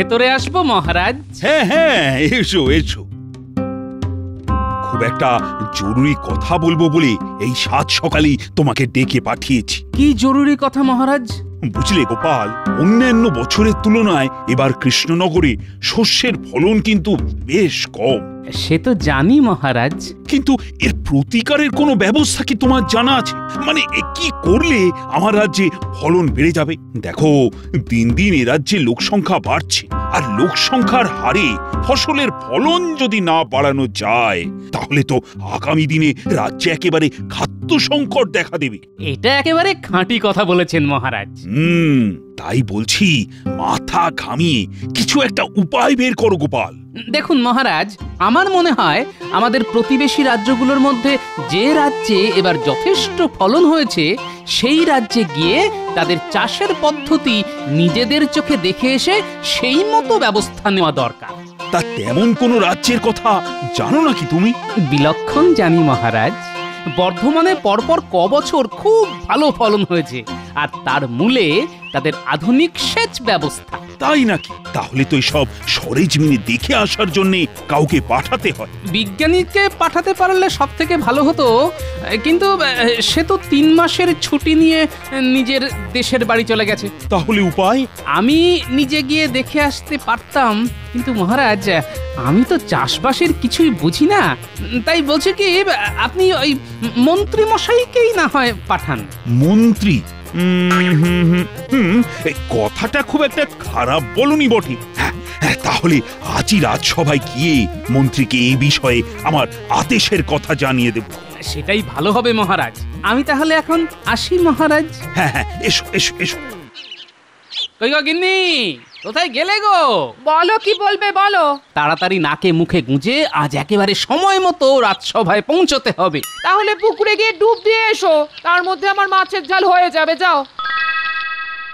ভেতরে আসবো মহারাজ? হ্যাঁ হ্যাঁ, এসো এসো। খুব একটা জরুরি কথা বলবো বলে এই সাত সকালেই তোমাকে ডেকে পাঠিয়েছি। কি জরুরি কথা মহারাজ? বুঝলে গোপাল, অন্যান্য বছরের তুলনায় এবার কৃষ্ণনগরে শস্যের ফলন কিন্তু বেশ কম। সে তো জানি মহারাজ, কিন্তু এর প্রতিকারের কোনো ব্যবস্থা কি তোমার জানা আছে? মানে কি করলে আমার রাজ্যে ফলন বেড়ে যাবে? দেখো, দিন দিন এ রাজ্যে লোক সংখ্যা বাড়ছে, আর লোক সংখ্যার হারে ফসলের ফলন যদি না বাড়ানো যায় তাহলে তো আগামী দিনে রাজ্যে একেবারে খাদ্য সংকট দেখা দেবে। এটা একেবারে খাঁটি কথা বলেছেন মহারাজ। তাই বলছি, মাথা ঘামিয়ে কিছু একটা উপায় বের করো গোপাল। দেখুন মহারাজ, আমার মনে হয় আমাদের প্রতিবেশী রাজ্যগুলোর মধ্যে যে রাজ্যে এবার যথেষ্ট ফলন হয়েছে সেই রাজ্যে গিয়ে তাদের চাষের পদ্ধতি নিজেদের চোখে দেখে এসে সেই মতো ব্যবস্থা নেওয়া দরকার। তা তেমন কোন রাজ্যের কথা জানো নাকি তুমি? বিলক্ষণ জানি মহারাজ। বর্ধমানে পরপর কবছর খুব ভালো ফলন হয়েছে, আর তার মূলে তাদের আধুনিক সেচ ব্যবস্থা। তাই নাকি? তাহলে তো সব সরেজমিনে দেখে আসার জন্য কাউকে পাঠাতে হয়। বিজ্ঞানীকে পাঠাতে পারলে সব থেকে ভালো হতো, কিন্তু সে তো 3 মাসের ছুটি নিয়ে নিজের দেশের বাড়ি চলে গেছে। তাহলে উপায়? আমি নিজে গিয়ে দেখে আসতে পারতাম, কিন্তু মহারাজ আমি তো চাষবাসের কিছুই বুঝি না। তাই বলছি কি, আপনি ওই মন্ত্রী মশাইকেই না হয় পাঠান। মন্ত্রী? কথাটা খুব একটা খারাপ বলনি বটে। তাহলে আজই রাজসভায় গিয়ে মন্ত্রীকে এই বিষয়ে আমার আদেশের কথা জানিয়ে দেব। সেটাই ভালো হবে মহারাজ। আমি তাহলে এখন আসি মহারাজ। হ্যাঁ হ্যাঁ, এসো এসো এসো। কই গো গিন্নি, কোথায় গেলে গো? বলো, কি বলবে বলো। তাড়াতাড়ি নাকে মুখে গুঁজে আজ একেবারে সময় মতো রাজসভায় পৌঁছতে হবে। তাহলে পুকুরে গিয়ে ডুব দিয়ে এসো, তার মধ্যে আমার মাছের ঝাল হয়ে যাবে। যাও।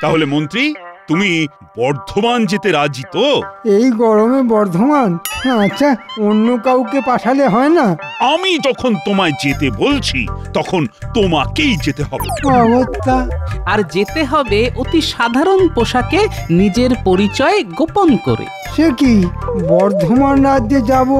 তাহলে মন্ত্রী, তুমি বর্ধমান যেতে রাজি তো? এই গরমে বর্ধমান? আচ্ছা, অন্য কাউকে পাঠালে হয় না? আমি যখন তোমায় যেতে বলছি তখন তোমাকেই যেতে হবে। অবস্থা। আর যেতে হবে অতি সাধারণ পোশাকে, নিজের পরিচয় গোপন করে। সে কি, বর্ধমান রাজ্যে যাব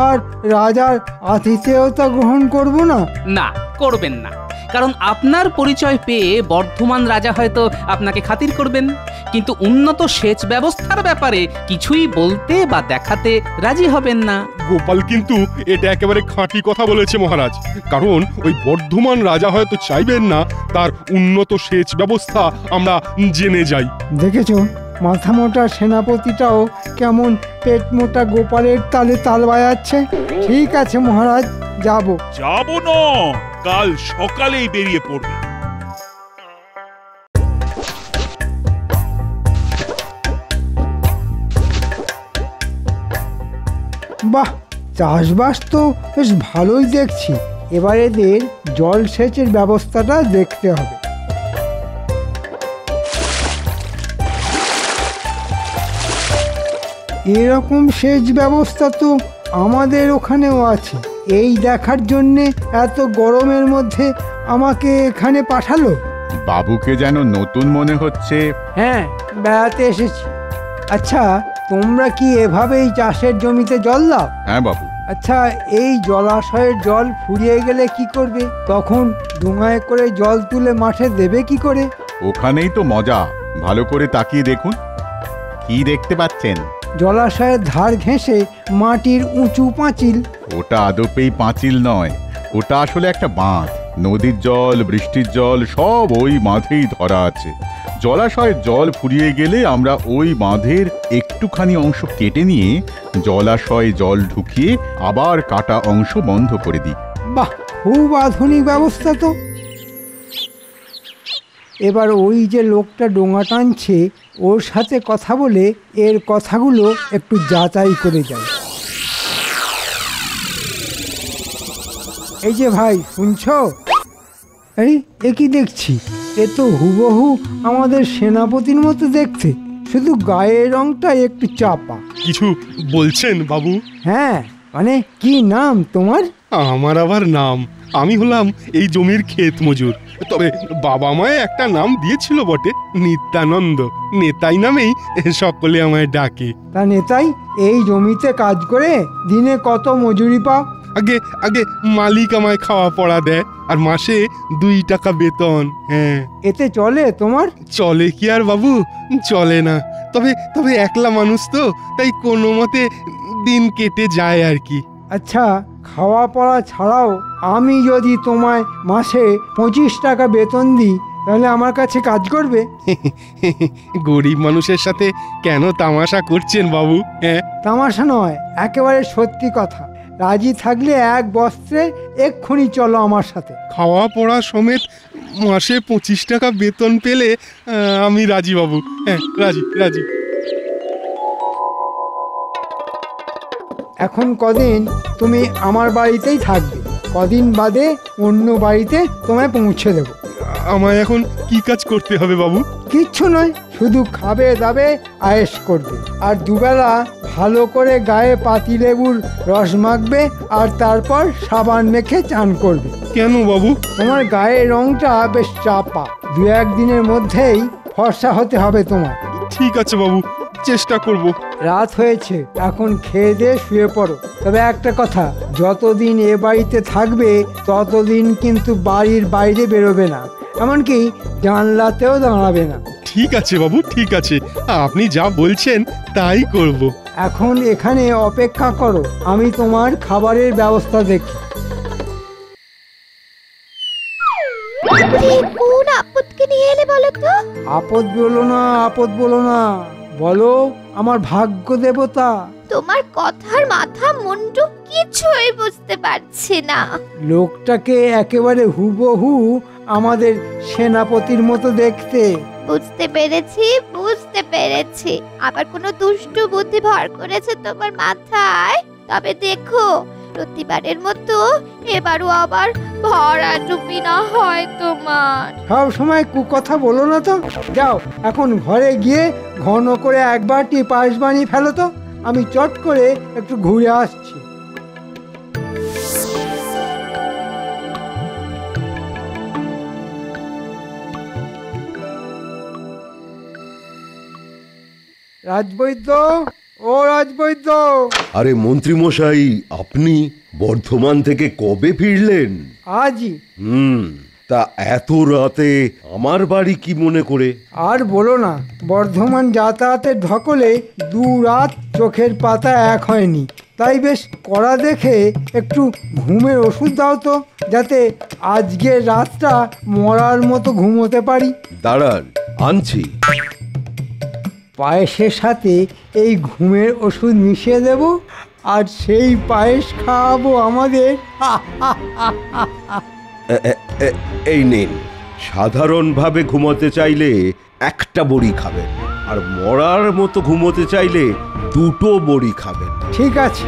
আর রাজার আতিথেয়তা গ্রহণ করব না? না, করবেন না। কারণ আপনার পরিচয় পেয়ে বর্ধমান রাজা হয়তো আপনাকে খাতির করবেন, কিন্তু উন্নত সেচ ব্যবস্থার ব্যাপারে কিছুই বলতে বা দেখাতে রাজি হবেন না। গোপাল কিন্তু এটা একেবারে খাঁটি কথা বলেছে মহারাজ। কারণ ওই বর্ধমান রাজা হয়তো চাইবেন না তার উন্নত সেচ ব্যবস্থা আমরা জেনে যাই। দেখেছো, মাথা মোটা সেনাপতিটাও কেমন পেট মোটা গোপালের তালে তাল বাজাচ্ছে। ঠিক আছে মহারাজ, যাব না, কাল সকালেই বেরিয়ে পড়বে। বাহ, চাষবাস তো বেশ ভালোই দেখছি। এবার এদের জলসেচের ব্যবস্থাটা দেখতে হবে। এরকম সেচ ব্যবস্থা তো আমাদের ওখানেও আছে। এই দেখার জন্যে এত গরমের মধ্যে আমাকে এখানে পাঠালো? বাবুকে যেন নতুন মনে হচ্ছে। হ্যাঁ, বেড়াতে এসেছি। আচ্ছা, তোমরা কি এভাবেই চাষের জমিতে জল দাও? হ্যাঁ বাবু। আচ্ছা, এই জলাশয়ের জল ফুরিয়ে গেলে কি করবে? তখন ডোঙায় করে জল তুলে মাঠে দেবে কি করে? ওখানেই তো মজা। ভালো করে তাকিয়ে দেখুন। কি দেখতে পাচ্ছেন? জলাশয়ের ধার ঘেঁষে মাটির উঁচু পাঁচিল। ওটা আদপেই পাঁচিল নয়, ওটা আসলে একটা বাঁধ। নদীর জল, বৃষ্টির জল সব ওই বাঁধেই ধরা আছে। জলাশয়ের জল ফুরিয়ে গেলে আমরা ওই বাঁধের একটুখানি অংশ কেটে নিয়ে জলাশয়ে জল ঢুকিয়ে আবার কাটা অংশ বন্ধ করে দিই। বাহ, খুব আধুনিক ব্যবস্থা তো। এবার ওই যে লোকটা ডোঙা টানছে, ওর সাথে কথা বলে এর কথাগুলো একটু যাচাই করে যাই। এই যে ভাই, শুনছো? এই, এ কি দেখছি? এ তো হুবহু আমাদের সেনাপতির মতো দেখতে, শুধু গায়ের রংটা একটু চাপা। কিছু বলছেন বাবু? হ্যাঁ, মানে কি নাম তোমার? আমার আবার নাম, আমি হলাম এই জমির ক্ষেত মজুর। তবে বাবা মায়ে একটা নাম দিয়েছিল বটে, নিত্যানন্দ। নেতাই নামেই সকলে আমায় ডাকে। তা নেতাই, এই জমিতে কাজ করে দিনে কত মজুরি পাও? আগে আগে মালিক আমায় খাওয়া পড়া দেয়, আর মাসে 2 টাকা বেতন। হ্যাঁ, এতে চলে তোমার? চলে কি আর বাবু, চলে না। তবে তবে একলা মানুষ তো, তাই কোনো মতে দিন কেটে যায় আর কি। আচ্ছা, খাওয়া পড়া ছাড়াও আমি যদি তোমায় মাসে 25 টাকা বেতন দিই, তাহলে আমার কাছে কাজ করবে? গরিব মানুষের সাথে কেন তামাশা করছেন বাবু? হ্যাঁ, তামাশা নয়, একেবারে সত্যি কথা। রাজি থাকলে এক বস্ত্রে এক্ষুনি চলো আমার সাথে। খাওয়া পড়া সমেত মাসে 25 টাকা বেতন পেলে আমি রাজি বাবু। হ্যাঁ, রাজি রাজি। এখন কদিন তুমি আমার বাড়িতেই থাকবে, কদিন বাদে অন্য বাড়িতে তোমায় পৌঁছে দেবো। আমায় এখন কি কাজ করতে হবে বাবু? কিচ্ছু নয়, শুধু খাবে দাবে আয়েশ করবে, আর দুবেলা ভালো করে গায়ে পাতিলেবুর রস মাখবে, আর তারপর সাবান মেখে চান করবে। কেন বাবু? তোমার গায়ের রংটা বেশ চাপা, 2-1 দিনের মধ্যেই ফর্সা হতে হবে তোমার। ঠিক আছে বাবু, চেষ্টা করব। রাত হয়েছে, এখন খেয়ে দিয়ে শুয়ে পড়ো। তবে একটা কথা, যতদিন এ বাড়িতে থাকবে ততদিন কিন্তু বাড়ির বাইরে বেরোবে না, এমনকি জানলাতেও দাঁড়াবে না। ঠিক আছে বাবু, ঠিক আছে, আপনি যা বলছেন তাই করব। এখন এখানে অপেক্ষা করো, আমি তোমার খাবারের ব্যবস্থা দেখি। কোন আপদকে নিয়ে এলে বলো তো? আপদ বলো না, আপদ বলো না, বলো আমার ভাগ্য দেবতা। তোমার কথার মাথা মুন্ডু কিছুই বুঝতে পারছি না। লোকটাকে একেবারে হুবহু আমাদের সেনাপতির মতো দেখতে। বুঝতে পেরেছি, বুঝতে পেরেছি। আবার কোনো দুষ্টু বুদ্ধি ভর করেছে তোমার মাথায়। তবে দেখো, প্রতিবারের মতো এবারও আবার ভরা ডুবি না হয় তোমার। সব সময় কুকথা বলো না তো। যাও, এখন ঘরে গিয়ে ঘন করে একবার পায়েস বানিয়ে ফেলো তো, আমি চট করে একটু ঘুরে আসছি। রাজবৈদ্য, ও রাজবৈদ্য। আরে মন্ত্রী মশাই, আপনি বর্ধমান থেকে কবে ফিরলেন? আজই। তা এত রাতে আমার বাড়ি কি মনে করে? আর বলো না, বর্ধমান যাতায়াতের ধকলে 2 রাত চোখের পাতা এক হয়নি, তাই বেশ কড়া দেখে একটু ঘুমের ওষুধ দাও তো, যাতে আজকের রাতটা মরার মতো ঘুমোতে পারি। দাঁড়ান, আনছি। পায়েসের সাথে এই ঘুমের ওষুধ মিশিয়ে দেব, আর সেই পায়েস খাওয়াবো আমাদের। এই নিন। সাধারণভাবে ঘুমোতে চাইলে 1টা বড়ি খাবেন, আর মরার মতো ঘুমোতে চাইলে 2টো বড়ি খাবেন। ঠিক আছে।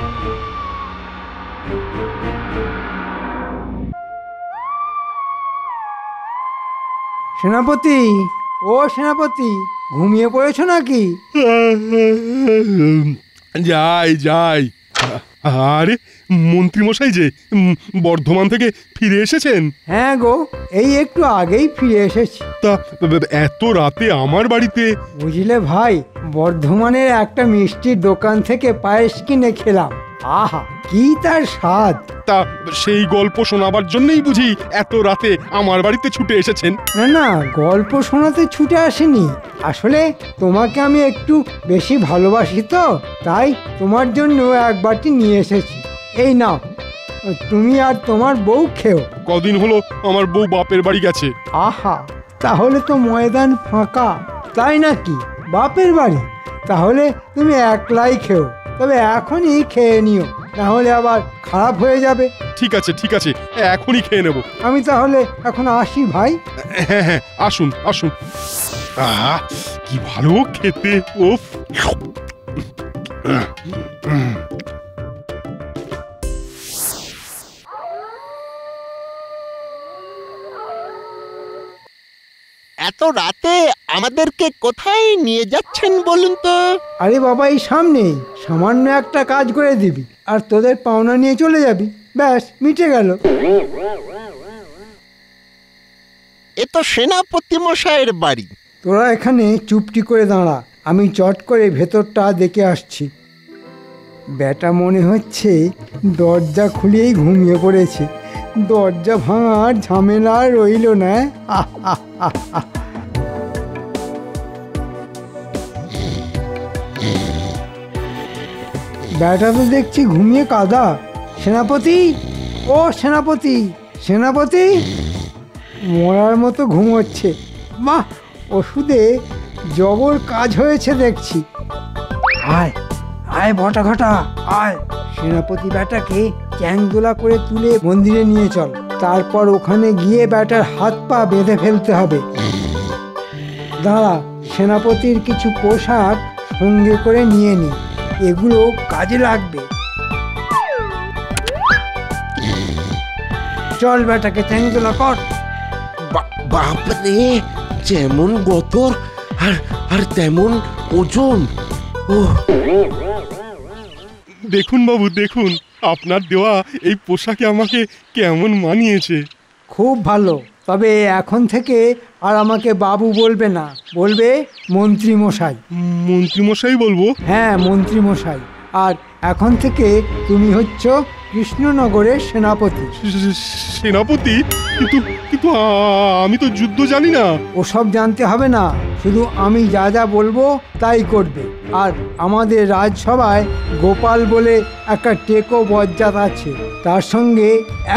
সেনাপতি, ও সেনাপতি, ঘুমিয়ে পড়েছো নাকি? যাই যাই। আরে মন্ত্রী মশাই যে বর্ধমান থেকে ফিরে এসেছেন? হ্যাঁ গো, এই একটু আগেই ফিরে এসেছি। তা এত রাতে আমার বাড়িতে? বুঝলে ভাই, বর্ধমানের একটা মিষ্টির দোকান থেকে পায়েস কিনে খেলাম। আহা, কি তার স্বাদ! তা সেই গল্প শোনাবার জন্যই বুঝি এত রাতে আমার বাড়িতে ছুটে এসেছেন? না না, গল্প শোনাতে ছুটে আসেনি, আসলে তোমাকে আমি একটু বেশি ভালোবাসি তো, তাই তোমার জন্য এক বাটি নিয়ে এসেছি। এই নাও, তুমি আর তোমার বউ খেও। কদিন হলো আমার বউ বাপের বাড়ি গেছে। আহা, তাহলে তো ময়দান ফাঁকা। তাই নাকি? বাপের বাড়ি? তাহলে তুমি একলাই খেও, তবে এখনই খেয়ে নিও, তাহলে আবার খারাপ হয়ে যাবে। ঠিক আছে ঠিক আছে, এখনই খেয়ে নেব। আমি তাহলে এখন আসি ভাই। হ্যাঁ হ্যাঁ, আসুন আসুন। আহা, কি ভালো খেতে! ওফ! এত রাতে আমাদেরকে কোথায় নিয়ে যাচ্ছেন বলুন তো? আরে বাবা, এই সামনেই সামান্য একটা কাজ করে দিবি, আর তোদের পাওনা নিয়ে চলে যাবি। ব্যাস মিটে গেল। এ তো সেনাপতি মশাইয়ের বাড়ি। তোরা এখানে চুপটি করে দাঁড়া, আমি চট করে ভেতরটা দেখে আসছি। ব্যাটা মনে হচ্ছে দরজা খুলেই ঘুমিয়ে পড়েছে। দরজা ভাঙার ঝামেলা আর রইল না। আহ, আহ, আহ, আহ। ব্যাটা তো দেখছি ঘুমিয়ে কাদা। সেনাপতি, ও সেনাপতি, সেনাপতি মরার মতো ঘুমোচ্ছে। বাহ, ওষুধে জবর কাজ হয়েছে দেখছি। আয় আয় বটা ঘটা আয়। সেনাপতি ব্যাটাকে চ্যাংদোলা করে তুলে মন্দিরে নিয়ে চল। তারপর ওখানে গিয়ে ব্যাটার হাত পা বেঁধে ফেলতে হবে। দাঁড়া, সেনাপতির কিছু পোশাক সঙ্গে করে নিয়ে নি, এগুলো কাজে লাগবে। চল ব্যাটাকে চ্যাংদোলা কর। বাপরে, যেমন গতর আর আর তেমন ওজন। ও দেখুন বাবু, দেখুন আপনার দেওয়া এই পোশাকে আমাকে কেমন মানিয়েছে। খুব ভালো। তবে এখন থেকে আর আমাকে বাবু বলবে না, বলবে মন্ত্রী মশাই। মন্ত্রী মশাই বলবো? হ্যাঁ, মন্ত্রী মশাই। আর এখন থেকে তুমি হচ্ছ কৃষ্ণনগরের সেনাপতি। সেনাপতি? কিন্তু কিন্তু আমি তো যুদ্ধ জানি না। ওসব জানতে হবে না, শুধু আমি যা যা বলবো তাই করবে। আর আমাদের রাজসভায় গোপাল বলে একটা টেকো বজ্জাত আছে, তার সঙ্গে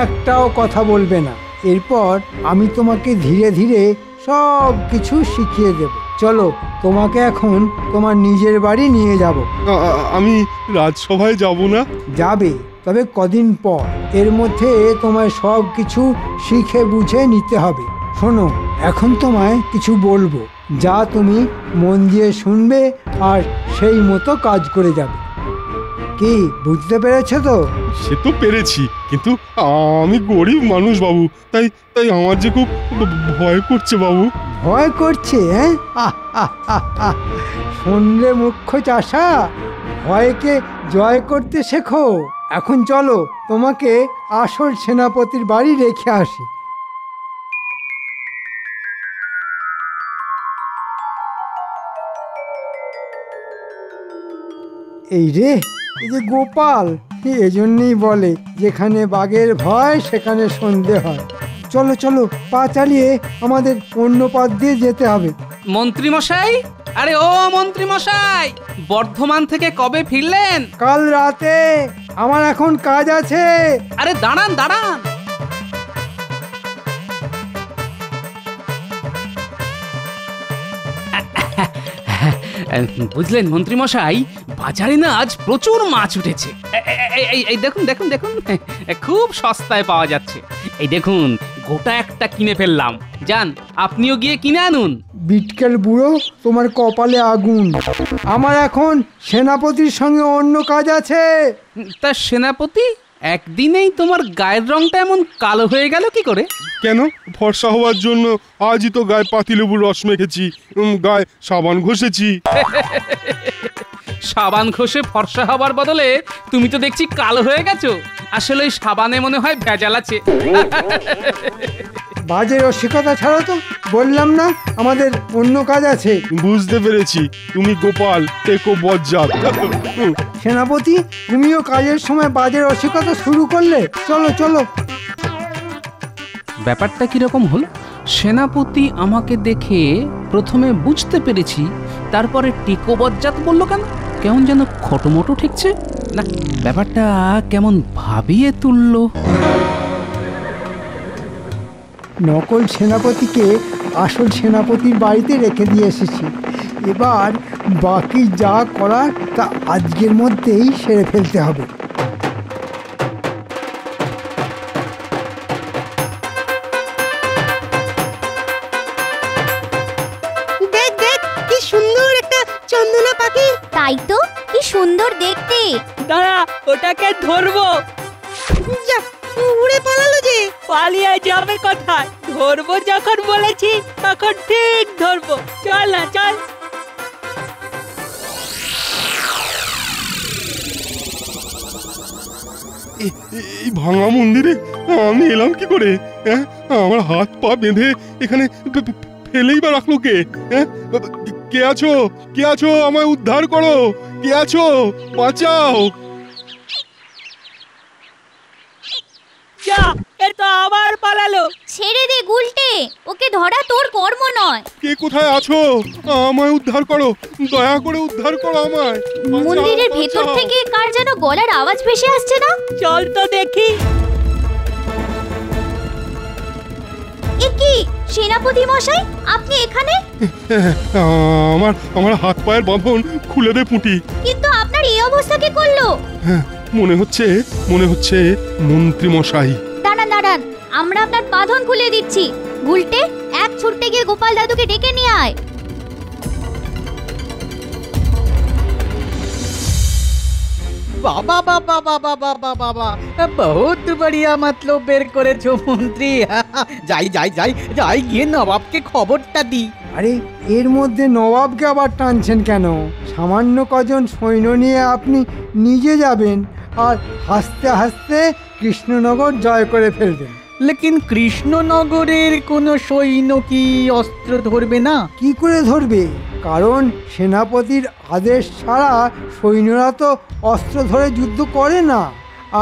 একটাও কথা বলবে না। এরপর আমি তোমাকে ধীরে ধীরে সব কিছু শিখিয়ে দেব। চলো, তোমাকে এখন তোমার নিজের বাড়ি নিয়ে যাব। আমি রাজসভায় যাব না? যাবে, তবে কদিন পর। এর মধ্যে তোমায় সব কিছু শিখে বুঝে নিতে হবে। শোনো, এখন তোমায় কিছু বলবো, যা তুমি মন দিয়ে শুনবে আর সেই মতো কাজ করে যাবে। কি বুঝতে পেরেছো তো? সে তো পেরেছি, কিন্তু আমি গরিব মানুষ বাবু, তাই তাই আমার যে খুব ভয় করছে বাবু। ভয় করছে? হ্যাঁ, শুনলে মুখ্য চাষা, ভয়কে জয় করতে শেখো। এখন চলো, তোমাকে আসল সেনাপতির বাড়ি রেখে আসি। এই রে, এই যে গোপাল, এজন্যই বলে যেখানে বাঘের ভয় সেখানে সন্ধে হয়। চলো চলো, পা চালিয়ে আমাদের অন্য পথ দিয়ে যেতে হবে। মন্ত্রী মশাই, আরে ও মন্ত্রী মশাই, বর্ধমান থেকে কবে ফিরলেন? কাল রাতে। আমার এখন কাজ আছে। আরে দাঁড়ান দাঁড়ান, বুঝলেন মন্ত্রী মশাই, বাজারে না আজ প্রচুর মাছ উঠেছে। এই দেখুন দেখুন দেখুন, খুব সস্তায় পাওয়া যাচ্ছে। এই দেখুন, গোটা একটা কিনে ফেললাম। যান, আপনিও গিয়ে কিনে আনুন। বিটকেল বুড়ো, তোমার কপালে আগুন। আমার এখন সেনাপতির সঙ্গে অন্য কাজ আছে। তা সেনাপতি, একদিনেই তোমার গায়ের রংটা এমন কালো হয়ে গেল কি করে? কেন, ফর্সা হওয়ার জন্য আজই তো গায়ে পাতিলেবুর রস মেখেছি, গায়ে সাবান ঘষেছি। সাবান ঘষে ফর্সা হবার বদলে তুমি তো দেখছি কালো হয়ে গেছো। আসলে ওই সাবানে মনে হয় ভেজাল আছে। বাজে রসিকতা ছাড়ো তো, বললাম না আমাদের অন্য কাজ আছে। বুঝতে পেরেছি, তুমি গোপাল টেকো বজ্জাত। সেনাপতি, তুমিও কাজের সময় বাজে রসিকতা শুরু করলে। চলো চলো। ব্যাপারটা কিরকম হল? সেনাপতি আমাকে দেখে প্রথমে বুঝতে পেরেছি, তারপরে টেকো বজ্জাত বললো কেন? কেমন যেন খটোমটো ঠেকছে না, ব্যাপারটা কেমন ভাবিয়ে তুললো। নকল সেনাপতিকে আসল সেনাপতির বাড়িতে রেখে দিয়ে এসেছি। এবার বাকি যা করার তা আজকের মধ্যেই সেরে ফেলতে হবে। দেখ দেখ, কি সুন্দর একটা চন্দনা পাখি। তাই তো, কি সুন্দর দেখতে। দাঁড়া, ওটাকে ধরবো। যা, উড়ে পালালো যে। পালিয়ে যাবে কোথায়? ধরবো যখন বলেছি তখন ঠিক ধরবো। চল না, চল। এই ভাঙা মন্দিরে আমি এলাম কি করে? হ্যাঁ, আমার হাত পা বেঁধে এখানে ফেলেই বা রাখলো কে? হ্যাঁ, কে আছো? কে আছো? আমায় উদ্ধার করো! কে আছো? বাঁচাও! যা, এ তো আবার পালালো। ছেড়ে দে গুলটে, ওকে ধরা তোর কর্ম নয়। কে কোথায় আছো? আমায় উদ্ধার করো, দয়া করে উদ্ধার করো আমায়। বাঁচাও, মন্দিরের ভেতর বাঁচাও। থেকে কার যেন গলার আওয়াজ ভেসে আসছে না? চল তো দেখি। এ কি সেনাপতি মশাই, আপনি এখানে? আমার হাত পায়ের বাঁধন খুলে দে পুঁটি। কিন্তু আপনার এই অবস্থা কে করলো? মনে হচ্ছে মন্ত্রী মশাই। দাঁড়ান দাঁড়ান, আমরা আপনার বাঁধন খুলে দিচ্ছি। গুলটে, এক ছুটতে গিয়ে গোপাল দাদুকে ডেকে নিয়ে আয়। বাবা বাবা বাবা বাবা বাবা, বহুত বড়িয়া মতলব বের করেছো মন্ত্রী। যাই যাই যাই যাই গিয়ে নবাবকে খবরটা দি। আরে এর মধ্যে নবাবকে আবার টানছেন কেন? সামান্য কজন সৈন্য নিয়ে আপনি নিজে যাবেন আর হাসতে হাসতে কৃষ্ণনগর জয় করে ফেলবেন। লেকিন কৃষ্ণনগরের কোনো সৈন্য কি অস্ত্র ধরবে না? কি করে ধরবে? কারণ সেনাপতির আদেশ ছাড়া সৈন্যরা তো অস্ত্র ধরে যুদ্ধ করে না।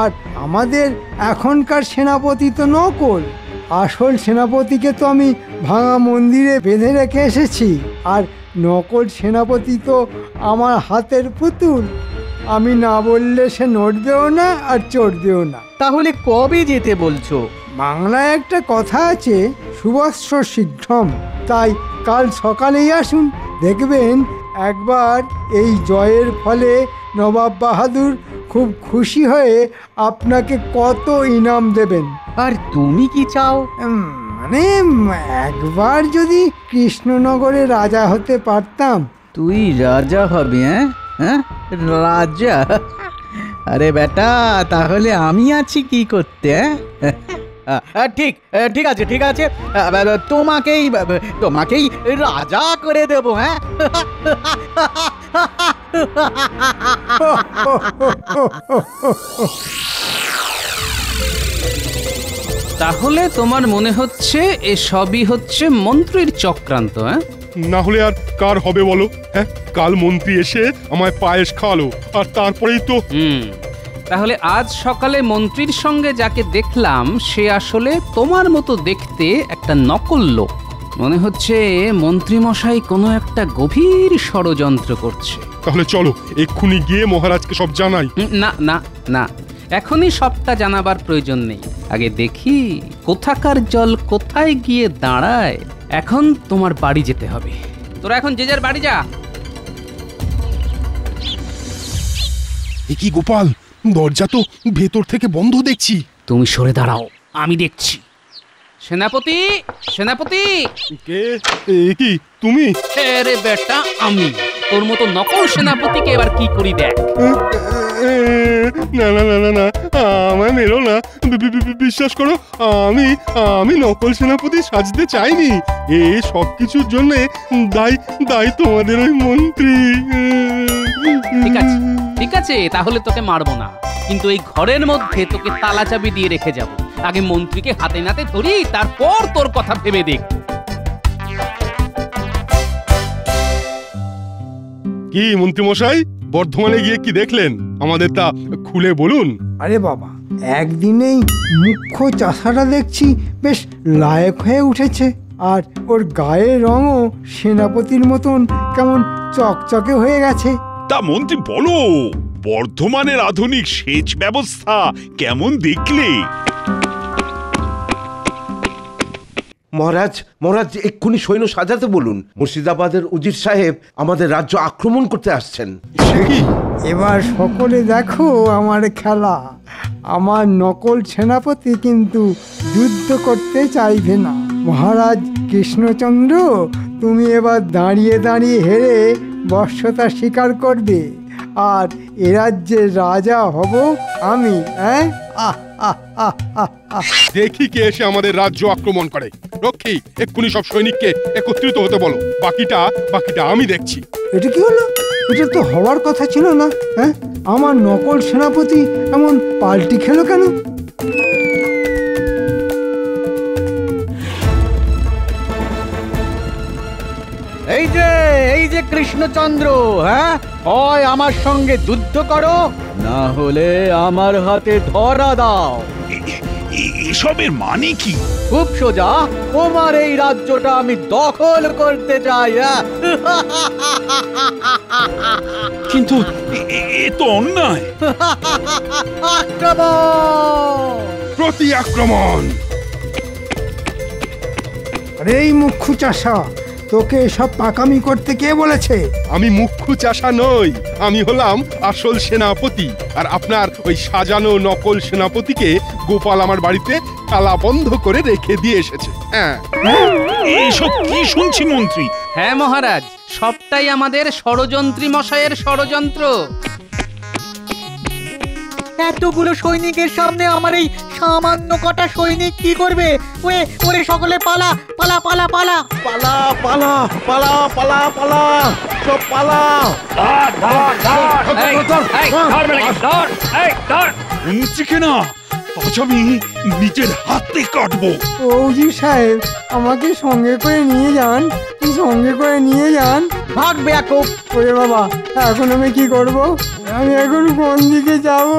আর আমাদের এখনকার সেনাপতি তো নকল। আসল সেনাপতিকে তো আমি ভাঙা মন্দিরে বেঁধে রেখে এসেছি, আর নকল সেনাপতি তো আমার হাতের পুতুল। আমি না বললে সে নড়বেও না আর চড়বেও না। তাহলে কবে যেতে বলছো? বাংলায় একটা কথা আছে, শুভস্য শীঘ্রম। তাই কাল সকালেই আসুন, দেখবেন একবার এই জয়ের ফলে নবাব বাহাদুর খুব খুশি হয়ে আপনাকে কত ইনাম দেবেন। আর তুমি কি চাও? মানে একবার যদি কৃষ্ণনগরে রাজা হতে পারতাম। তুই রাজা হবি? হ্যাঁ, রাজা? আরে বেটা, তাহলে আমি আছি কি করতে? ঠিক ঠিক আছে, ঠিক আছে, তোমাকেই রাজা করে দেব। হ্যাঁ, তাহলে তোমার মনে হচ্ছে এসবই হচ্ছে মন্ত্রীর চক্রান্ত? হ্যাঁ, না হলে আর কার হবে বলো? হ্যাঁ, কাল মন্ত্রী এসে আমায় পায়েস খাওয়ালো, আর তারপরেই তো। তাহলে আজ সকালে মন্ত্রীর সঙ্গে যাকে দেখলাম সে আসলে তোমার মতো দেখতে একটা নকল লোক। মনে হচ্ছে মন্ত্রী মশাই কোনো একটা গভীর ষড়যন্ত্র করছে। তাহলে চলো এক্ষুনি গিয়ে মহারাজকে সব জানাই। না না না, এখনই সবটা জানাবার প্রয়োজন নেই। আগে দেখি কোথাকার জল কোথায় গিয়ে দাঁড়ায়। এখন তোমার বাড়ি যেতে হবে। তোরা এখন যে যার বাড়ি যা। কি গোপাল, দরজা তো ভেতর থেকে বন্ধ দেখছি। তুমি সরে দাঁড়াও, আমি দেখছি। সেনাপতি, সেনাপতি! কে? কি তুমি? আরে বেটা, আমি তোর মতো নকল সেনাপতিকে এবার কি করি দেখ। না না না না না, আমায় মেরো না। বিশ্বাস করো, আমি নকল সেনাপতি সাজতে চাইনি। এই সব কিছুর জন্য দায়ী তোমাদের ওই মন্ত্রী। ঠিক আছে ঠিক আছে, তাহলে তোকে মারবো না, কিন্তু এই ঘরের মধ্যে তোকে তালা চাবি দিয়ে রেখে যাব। আগে মন্ত্রীকে হাতে নাতে ধরি, তারপর তোর কথা ভেবে দেখ। কি মন্ত্রী মশাই, বর্ধমানে গিয়ে কি দেখলেন? আমাদের তা খুলে বলুন। আরে বাবা, একদিনেই মুখ্য চাষাটা দেখছি বেশ লায়ক হয়ে উঠেছে, আর ওর গায়ের রঙও সেনাপতির মতন কেমন চকচকে হয়ে গেছে। তা মন্ত্রী বলো, বর্ধমানের আধুনিক সেচ ব্যবস্থা কেমন দেখলে? মহারাজ এক্ষুনি সৈন্য সাজাতে বলুন। মুর্শিদাবাদের উজির সাহেব আমাদের রাজ্য আক্রমণ করতে আসছেন। এবার সকলে দেখো আমার খেলা। আমার নকল সেনাপতি কিন্তু যুদ্ধ করতে চাইবে না। মহারাজ কৃষ্ণচন্দ্র, তুমি এবার দাঁড়িয়ে দাঁড়িয়ে হেরে বর্ষতা স্বীকার করবে, আর এ রাজ্যের রাজা হব আমি। হ্যাঁ, দেখি কে এসে আমাদের রাজ্য আক্রমণ করে। রক্ষী, এক্ষুনি সব সৈনিককে একত্রিত হতে বলো। বাকিটা আমি দেখছি। এটা কি হলো? এটা তো হওয়ার কথা ছিল না। হ্যাঁ, আমার নকল সেনাপতি এমন পাল্টি খেলো কেন? এই যে কৃষ্ণচন্দ্র, হ্যাঁ, হয় আমার সঙ্গে যুদ্ধ করো, না হলে আমার হাতে ধরা দাও। এসবের মানে কি? খুব সোজা, তোমার এই রাজ্যটা আমি দখল করতে চাই। কিন্তু এ তো অন্যায়। আক্রমণ! প্রতি আক্রমণ! আরে এই মুখ্যু চাষা, তোকে এসব পাকামি করতে কে বলেছে? আমি মুখ্যু চাষা নই, আমি হলাম আসল সেনাপতি। আর আপনার ওই সাজানো নকল সেনাপতিকে গোপাল আমার বাড়িতে তালা বন্ধ করে রেখে দিয়ে এসেছে। হ্যাঁ, এসব কি শুনছি মন্ত্রী? হ্যাঁ মহারাজ, সবটাই আমাদের ষড়যন্ত্রী মশাইয়ের ষড়যন্ত্র। এতগুলো সৈনিকের সামনে আমার এই সামান্য কটা সৈনিক কি করবে? ওরে সকলে পালা পালা পালা পালা পালা পালা পালা পালা পালা সব পালা! মন্ত্রীকে না, আজ আমি নিজের হাতে কাটবো। ফৌজি সাহেব, আমাকে সঙ্গে করে নিয়ে যান, সঙ্গে করে নিয়ে যান। ভাগ বেয়াকুব! ওরে বাবা, এখন আমি কি করব? আমি এখন কোন দিকে যাব?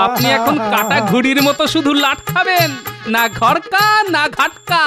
আপনি এখন কাটা ঘুড়ির মতো শুধু লাট খাবেন, না ঘরকা না ঘাটকা।